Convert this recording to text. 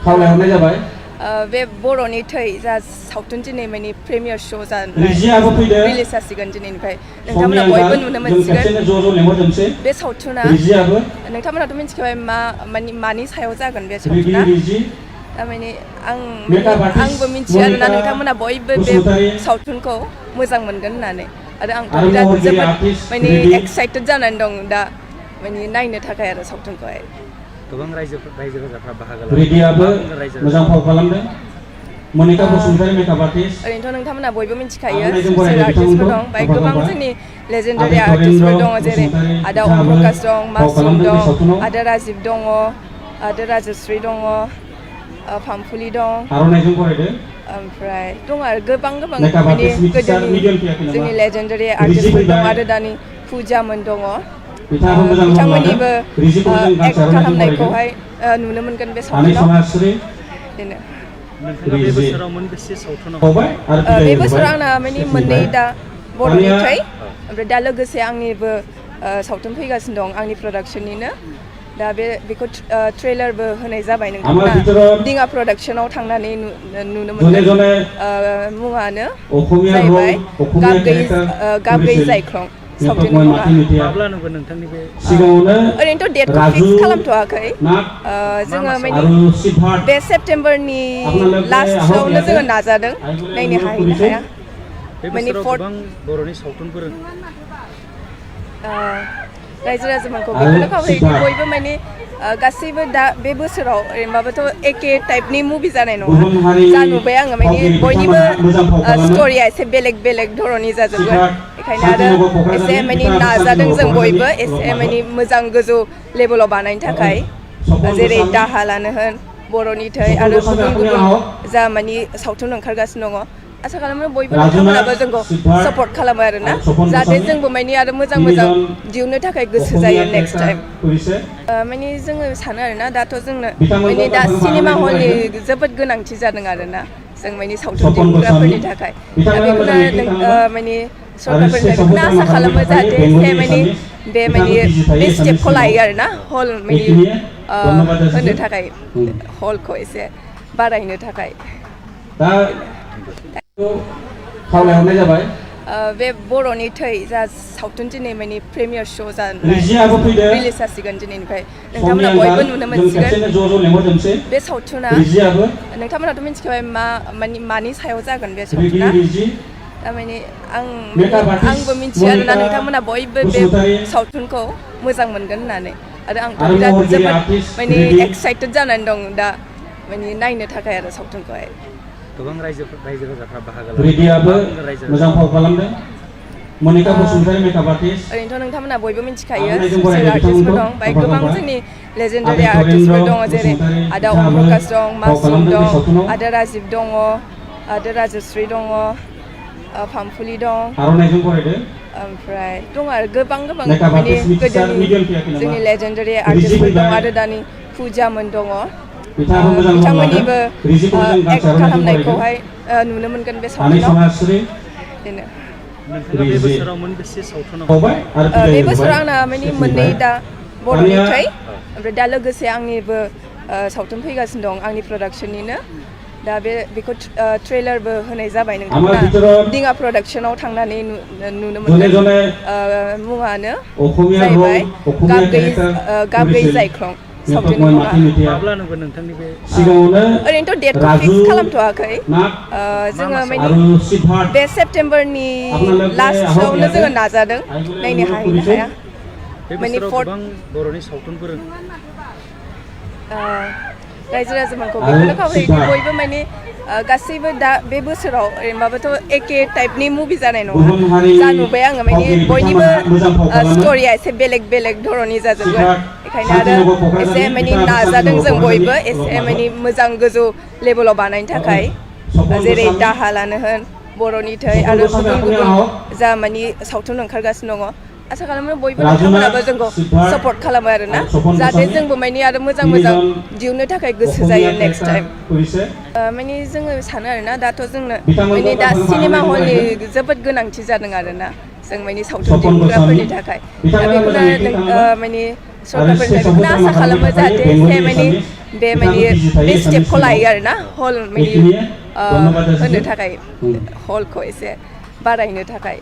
खावलायहरनाय जाबाय बे बर'नि थै जा सावथुन दिनै माने प्रिमियार शो रिलिज जासिगोन दिनैनिफ्राय नोंथांमोना बयबो नुनो मोनसिगोन बे सावथुना नोंथांमोनाथ' मिथिखाबाय मानि सायाव जागोन बे सावथुना माने आंबो मिथियो आरोना नोंथांमोना बयबो बे सावथुनखौ मोजां मोनगोन होननानै आरो आंथ' बिराद जोबोद माने एक्साइटेड जानानै दं दा माने नायनो थाखाय आरो सावथुनखौहाय गोबां रायजो राजाफ्रा बाहागो लादों मोजां फाव खालामदों मनिका बसुमतारी मेकआप आर्टिस्ट ओरैनोथ' नोंथांमोना बयबो मिथिखायो सोर आर्टिस्टफोर दं बाय गोबां जोंनि लेजेन्डारि आर्टिस्टफोर दङ जेरै आदा अम प्रकाश दं मासुम दं आदा राजिब दङ आदा राजश्री दङ फामफुलि दं आर'नाइजों फरायदों ओमफ्राय दं आरो गोबां माने गोदोनि जोंनि लेजेन्डारि आर्टिस्टफोर दं आरो दानि फुजामोन दङ बिथांमोननिबो एक्ट खालामनायखौहाय नुनो मोनगोन बे सावथुनाव बेनो बे बोसोराव आंना माने मोननै दा बर'नि थै ओमफ्राय दा लोगोसे आंनिबो सावथुन फैगासिनो दं आंनि प्रडाक्शननिनो दा बेखौ ट्रेलारबो होनाय जाबाय नोंथांमोना दिङा प्रडाक्शनाव थांनानै नुनो मोनगोन मुङानो जाहैबाय गाब गैयै जायख्लं सावथुननि मुङा ओरैनोथ' डेटखौ फिक्स खालामथ'वाखै जोङो माने बे सेप्तेम्बरनि लास्टआवनो जोङो नाजादों नायनो हाहैनो हाया माने बर'नि सावथुनफोर रायजो राजाफोरखौ बेखौनो खावलायो बयबो माने गासैबो दा बे बोसोराव ओरैनोबाबोथ' एखे टाइपनि मुभि जानाय नङा जा नुबाय आङो माने बयनिबो स्ट'रिया एसे बेलेग धरननि जाजोबगोन बेखायनो आरो एसे माने नाजादों जों बयबो एसे माने मोजां गोजौ लेभेलाव बानायनो थाखाय जेरै दाहालानो होन बर'नि थै आरो गुबुन जा माने सावथुन ओंखारगासिनो दङ आसा खालामो बयबो नोंथांमोनाबो जोंखौ सापर्ट खालामो आरोना जाहाथे जोंबो माने आरो मोजां दिहुननो थाखाय गोसो जायो नेक्स्ट टाइम माने जोङो सानो आरोना दाथ' जोंनो माने दा सिनेमा हलनि जोबोद गोनांथि जादों आरोना जों माने सावथुन दिहुनग्राफोरनि थाखाय दा बेखौनो माने सरकारफोरनिफ्राय बेखौनो आसा खालामो जाहाथे एसे माने बे स्टेपखौ लायो आरोना हल माने होनो थाखाय हलखौ एसे बारायनो थाखाय खावलायहरनाय जाबाय बे बर'नि थै जा सावथुन दिनै माने प्रिमियार शो रिलिज जासिगोन दिनैनिफ्राय नोंथांमोना बयबो नुनो मोनसिगोन बे सावथुना नोंथांमोनाथ' मिथिखाबाय मानि सायाव जागोन बे सावथुना थारमाने आंबो मिथियो आरोना नोंथांमोना बयबो बे सावथुनखौ मोजां मोनगोन होननानै आरो आंथ' बिराद जोबोद माने एक्साइटेड जानानै दं दा माने नायनो थाखाय आरो सावथुनखौहाय गोबां रायजो राजाफ्रा बाहागो लादों मोजां फाव खालामदों मनिका बसुमतारी मेकआप आर्टिस्ट ओरैनोथ' नोंथांमोना बयबो मिथिखायो सोर आर्टिस्टफोर दं बाय गोबां जोंनि लेजेन्डारि आर्टिस्टफोर दङ जेरै आदा अम प्रकाश दं मासुम दं आदा राजिब दङ आदा राजश्री दङ फामफुलि दं आर'नाइजों फरायदों ओमफ्राय दं आरो गोबां माने गोदोनि जोंनि लेजेन्डारि आर्टिस्टफोर दं आरो दानि फुजामोन दङ बिथांमोननिबो एक्ट खालामनायखौहाय नुनो मोनगोन बे सावथुनाव बेनो बे बोसोराव आंना माने मोननै दा बर'नि थै ओमफ्राय दा लोगोसे आंनिबो सावथुन फैगासिनो दं आंनि प्रडाक्शननिनो दा बेखौ ट्रेलारबो होनाय जाबाय नोंथांमोना दिङा प्रडाक्शनाव थांनानै नुनो मोनगोन मुङानो जाहैबाय गाब गैयै जायख्लं सावथुननि मुङा ओरैनोथ' डेटखौ फिक्स खालामथ'वाखै जोङो माने बे सेप्तेम्बरनि लास्टआवनो जोङो नाजादों नायनो हाहैनो हाया माने बर'नि सावथुनफोर रायजो राजाफोरखौ बेखौनो खावलायो बयबो माने गासैबो दा बे बोसोराव ओरैनोबाबोथ' एखे टाइपनि मुभि जानाय नङा जा नुबाय आङो माने बयनिबो स्ट'रिया एसे बेलेग धरननि जाजोबगोन बेखायनो आरो एसे माने नाजादों जों बयबो एसे माने मोजां गोजौ लेभेलाव बानायनो थाखाय जेरै दाहालानो होन बर'नि थै आरो गुबुन जा माने सावथुन ओंखारगासिनो दङ आसा खालामो बयबो नोंथांमोनाबो जोंखौ सापर्ट खालामो आरोना जाहाथे जोंबो माने आरो मोजां दिहुननो थाखाय गोसो जायो नेक्स्ट टाइम माने जोङो सानो आरोना दाथ' जोंनो माने दा सिनेमा हलनि जोबोद गोनांथि जादों आरोना जों माने सावथुन दिहुनग्राफोरनि थाखाय दा बेखौनो माने सरकारफोरनिफ्राय आसा खालामो जाहाथे एसे माने बे स्टेपखौ लायो आरोना हल माने होनो थाखाय हलखौ एसे बारायनो थाखाय